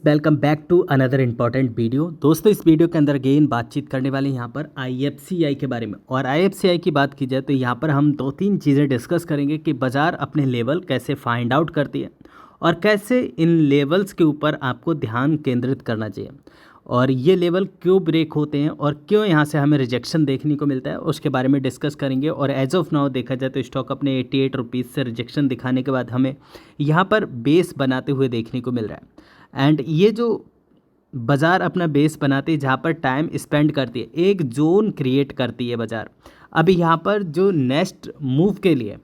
Welcome back to another important video. दोस्तों, इस video के अंदर अगेन बातचीत करने वाले हैं यहाँ पर IFCI के बारे में। और IFCI की बात की जाए तो यहाँ पर हम दो तीन चीज़ें डिस्कस करेंगे कि बाज़ार अपने लेवल कैसे फाइंड आउट करती है और कैसे इन लेवल्स के ऊपर आपको ध्यान केंद्रित करना चाहिए, और ये लेवल क्यों ब्रेक होते हैं और क्यों यहाँ से हमें रिजेक्शन देखने को मिलता है, उसके बारे में डिस्कस करेंगे। और एज ऑफ नाउ देखा जाए तो स्टॉक अपने 88 रुपीज़ से रिजेक्शन दिखाने के बाद हमें यहाँ पर बेस बनाते हुए देखने को मिल रहा है। एंड ये जो बाज़ार अपना बेस बनाती है, जहाँ पर टाइम स्पेंड करती है, एक जोन क्रिएट करती है बाज़ार। अभी यहाँ पर जो नेक्स्ट मूव के लिए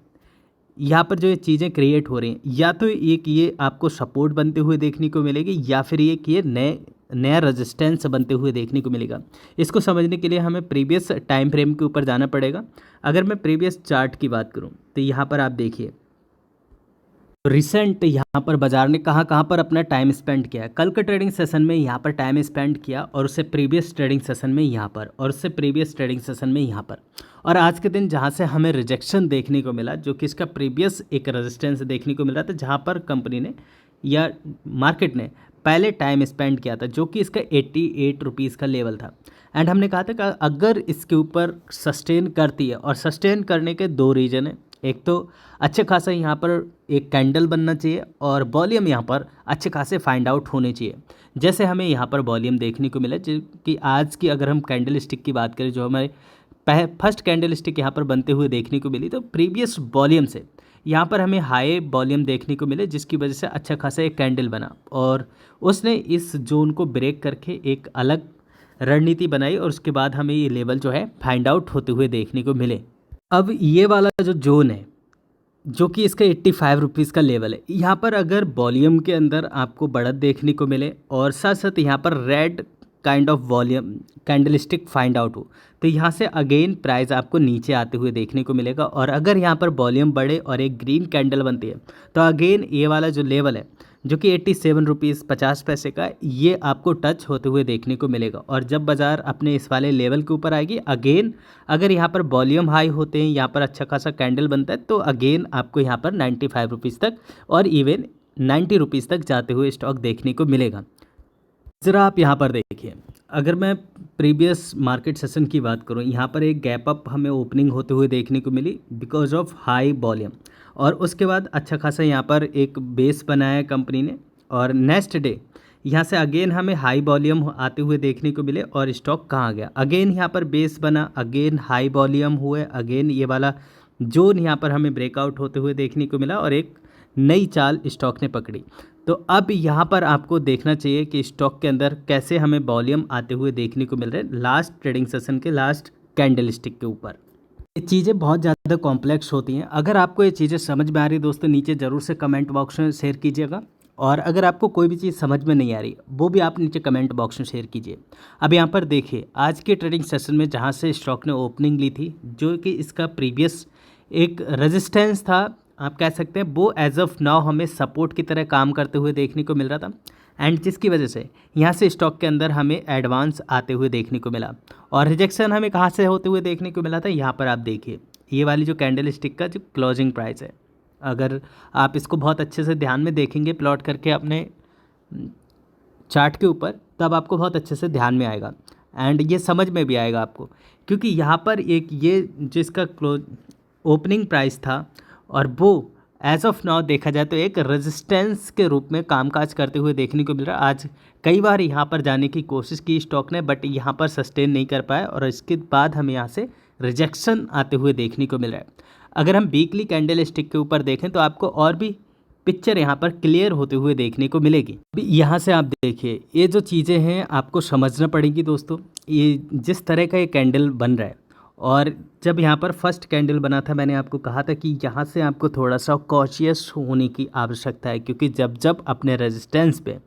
यहाँ पर जो ये चीज़ें क्रिएट हो रही हैं, या तो एक ये आपको सपोर्ट बनते हुए देखने को मिलेगी, या फिर एक ये नया रेजिस्टेंस बनते हुए देखने को मिलेगा। इसको समझने के लिए हमें प्रीवियस टाइम फ्रेम के ऊपर जाना पड़ेगा। अगर मैं प्रीवियस चार्ट की बात करूँ तो यहाँ पर आप देखिए रिसेंट यहाँ पर बाजार ने कहाँ पर अपना टाइम स्पेंड किया है। कल के ट्रेडिंग सेशन में यहाँ पर टाइम स्पेंड किया, और उससे प्रीवियस ट्रेडिंग सेशन में यहाँ पर, और उससे प्रीवियस ट्रेडिंग सेशन में यहाँ पर, और आज के दिन जहाँ से हमें रिजेक्शन देखने को मिला, जो कि इसका प्रीवियस एक रेजिस्टेंस देखने को मिला था, जहाँ पर कंपनी ने या मार्केट ने पहले टाइम स्पेंड किया था, जो कि इसका 88 रुपीज़ का लेवल था। एंड हमने कहा था कि अगर इसके ऊपर सस्टेन करती है, और सस्टेन करने के दो रीज़न है। एक तो अच्छे खासा यहाँ पर एक कैंडल बनना चाहिए, और वॉल्यूम यहाँ पर अच्छे खासे फाइंड आउट होने चाहिए। जैसे हमें यहाँ पर वॉल्यूम देखने को मिला, जो कि आज की अगर हम कैंडल स्टिक की बात करें, जो हमारे फर्स्ट कैंडल स्टिक यहाँ पर बनते हुए देखने को मिली, तो प्रीवियस वॉल्यूम से यहाँ पर हमें हाई वॉल्यूम देखने को मिले, जिसकी वजह से अच्छा खासा एक कैंडल बना, और उसने इस जोन को ब्रेक करके एक अलग रणनीति बनाई, और उसके बाद हमें ये लेवल जो है फाइंड आउट होते हुए देखने को मिले। अब ये वाला जो जोन है, जो कि इसका 85 रुपीज़ का लेवल है, यहाँ पर अगर वॉल्यूम के अंदर आपको बढ़त देखने को मिले, और साथ साथ यहाँ पर red kind of volume candlestick find out हो, तो यहाँ से अगेन प्राइस आपको नीचे आते हुए देखने को मिलेगा। और अगर यहाँ पर वॉल्यूम बढ़े और एक ग्रीन कैंडल बनती है, तो अगेन ये वाला जो लेवल है, जो कि 87 रुपीज़ 50 पैसे का, ये आपको टच होते हुए देखने को मिलेगा। और जब बाज़ार अपने इस वाले लेवल के ऊपर आएगी, अगेन अगर यहाँ पर वॉल्यूम हाई होते हैं, यहाँ पर अच्छा खासा कैंडल बनता है, तो अगेन आपको यहाँ पर 95 रुपीज़ तक और इवन 90 रुपीज़ तक जाते हुए स्टॉक देखने को मिलेगा। ज़रा आप यहाँ पर देखिए, अगर मैं प्रीवियस मार्केट सेशन की बात करूँ, यहाँ पर एक गैप अप हमें ओपनिंग होते हुए देखने को मिली बिकॉज ऑफ हाई वॉल्यूम, और उसके बाद अच्छा खासा यहाँ पर एक बेस बनाया कंपनी ने, और नेक्स्ट डे यहाँ से अगेन हमें हाई वॉल्यूम आते हुए देखने को मिले, और स्टॉक कहाँ गया, अगेन यहाँ पर बेस बना, अगेन हाई वॉल्यूम हुए, अगेन ये वाला जोन यहाँ पर हमें ब्रेकआउट होते हुए देखने को मिला, और एक नई चाल स्टॉक ने पकड़ी। तो अब यहाँ पर आपको देखना चाहिए कि स्टॉक के अंदर कैसे हमें वॉल्यूम आते हुए देखने को मिल रहे हैं लास्ट ट्रेडिंग सेशन के लास्ट कैंडल स्टिक के ऊपर। ये चीज़ें बहुत ज़्यादा कॉम्प्लेक्स होती हैं। अगर आपको ये चीज़ें समझ में आ रही दोस्तों, नीचे ज़रूर से कमेंट बॉक्स में शेयर कीजिएगा, और अगर आपको कोई भी चीज़ समझ में नहीं आ रही, वो भी आप नीचे कमेंट बॉक्स में शेयर कीजिए। अब यहाँ पर देखिए, आज के ट्रेडिंग सेशन में जहाँ से स्टॉक ने ओपनिंग ली थी, जो कि इसका प्रीवियस एक रेजिस्टेंस था, आप कह सकते हैं, वो एज ऑफ नाउ हमें सपोर्ट की तरह काम करते हुए देखने को मिल रहा था, एंड जिसकी वजह से यहाँ से स्टॉक के अंदर हमें एडवांस आते हुए देखने को मिला। और रिजेक्शन हमें कहाँ से होते हुए देखने को मिला था, यहाँ पर आप देखिए, ये वाली जो कैंडल स्टिक का जो क्लोजिंग प्राइस है, अगर आप इसको बहुत अच्छे से ध्यान में देखेंगे प्लॉट करके अपने चार्ट के ऊपर, तब आपको बहुत अच्छे से ध्यान में आएगा, एंड ये समझ में भी आएगा आपको, क्योंकि यहाँ पर एक ये जिसका ओपनिंग प्राइस था, और वो एज ऑफ नाउ देखा जाए तो एक रेजिस्टेंस के रूप में कामकाज करते हुए देखने को मिल रहा है। आज कई बार यहाँ पर जाने की कोशिश की स्टॉक ने, बट यहाँ पर सस्टेन नहीं कर पाया, और इसके बाद हमें यहाँ से रिजेक्शन आते हुए देखने को मिल रहा है। अगर हम वीकली कैंडल स्टिक के ऊपर देखें, तो आपको और भी पिक्चर यहाँ पर क्लियर होते हुए देखने को मिलेगी। अभी यहाँ से आप देखिए, ये जो चीज़ें हैं आपको समझना पड़ेंगी दोस्तों। ये जिस तरह का ये कैंडल बन रहा है, और जब यहाँ पर फर्स्ट कैंडल बना था, मैंने आपको कहा था कि यहाँ से आपको थोड़ा सा कॉशियस होने की आवश्यकता है, क्योंकि जब जब अपने रेजिस्टेंस पे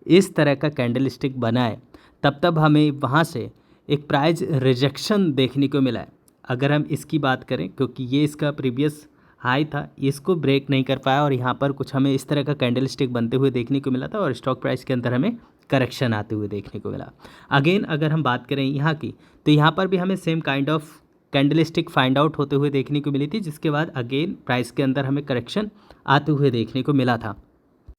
इस तरह का कैंडल स्टिक बना है, तब तब हमें वहाँ से एक प्राइस रिजेक्शन देखने को मिला है। अगर हम इसकी बात करें, क्योंकि ये इसका प्रीवियस हाई था, इसको ब्रेक नहीं कर पाया, और यहाँ पर कुछ हमें इस तरह का कैंडल स्टिक बनते हुए देखने को मिला था, और स्टॉक प्राइस के अंदर हमें करेक्शन आते हुए देखने को मिला। अगेन अगर हम बात करें यहाँ की, तो यहाँ पर भी हमें same kind of candle stick find out होते हुए देखने को मिली थी, जिसके बाद अगेन प्राइस के अंदर हमें करेक्शन आते हुए देखने को मिला था।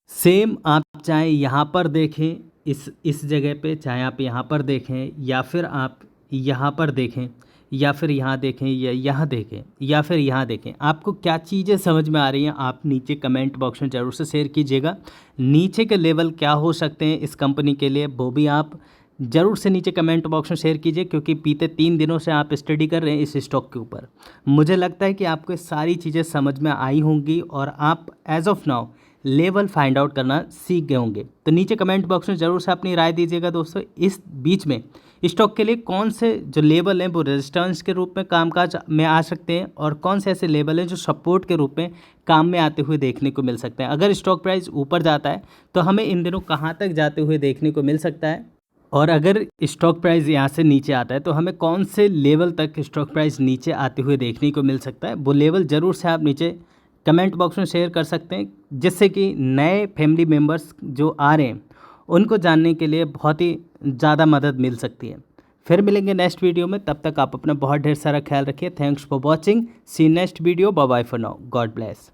सेम आप चाहे यहाँ पर देखें इस जगह पे, चाहे आप यहाँ पर देखें या फिर आप यहाँ पर देखें या फिर यहाँ देखें या यहाँ देखें या फिर यहाँ देखें, आपको क्या चीज़ें समझ में आ रही हैं आप नीचे कमेंट बॉक्स में ज़रूर से शेयर कीजिएगा। नीचे के लेवल क्या हो सकते हैं इस कंपनी के लिए वो भी आप ज़रूर से नीचे कमेंट बॉक्स में शेयर कीजिए, क्योंकि बीते 3 दिनों से आप स्टडी कर रहे हैं इस स्टॉक के ऊपर। मुझे लगता है कि आपको सारी चीज़ें समझ में आई होंगी और आप age of now level find out करना सीख गए होंगे। तो नीचे कमेंट बॉक्स में ज़रूर से अपनी राय दीजिएगा दोस्तों। इस बीच में स्टॉक के लिए कौन से जो लेवल हैं वो रेजिस्टेंस के रूप में कामकाज में आ सकते हैं और कौन से ऐसे लेवल हैं जो सपोर्ट के रूप में काम में आते हुए देखने को मिल सकते हैं। अगर स्टॉक प्राइस ऊपर जाता है तो हमें इन दिनों कहाँ तक जाते हुए देखने को मिल सकता है, और अगर स्टॉक प्राइस यहाँ से नीचे आता है तो हमें कौन से लेवल तक स्टॉक प्राइस नीचे आते हुए देखने को मिल सकता है। वो लेवल ज़रूर से आप नीचे कमेंट बॉक्स में शेयर कर सकते हैं, जिससे कि नए फैमिली मेम्बर्स जो आ रहे हैं उनको जानने के लिए बहुत ही ज़्यादा मदद मिल सकती है। फिर मिलेंगे नेक्स्ट वीडियो में, तब तक आप अपना बहुत ढेर सारा ख्याल रखिए। Thanks for watching, see next video, bye bye for now, God bless.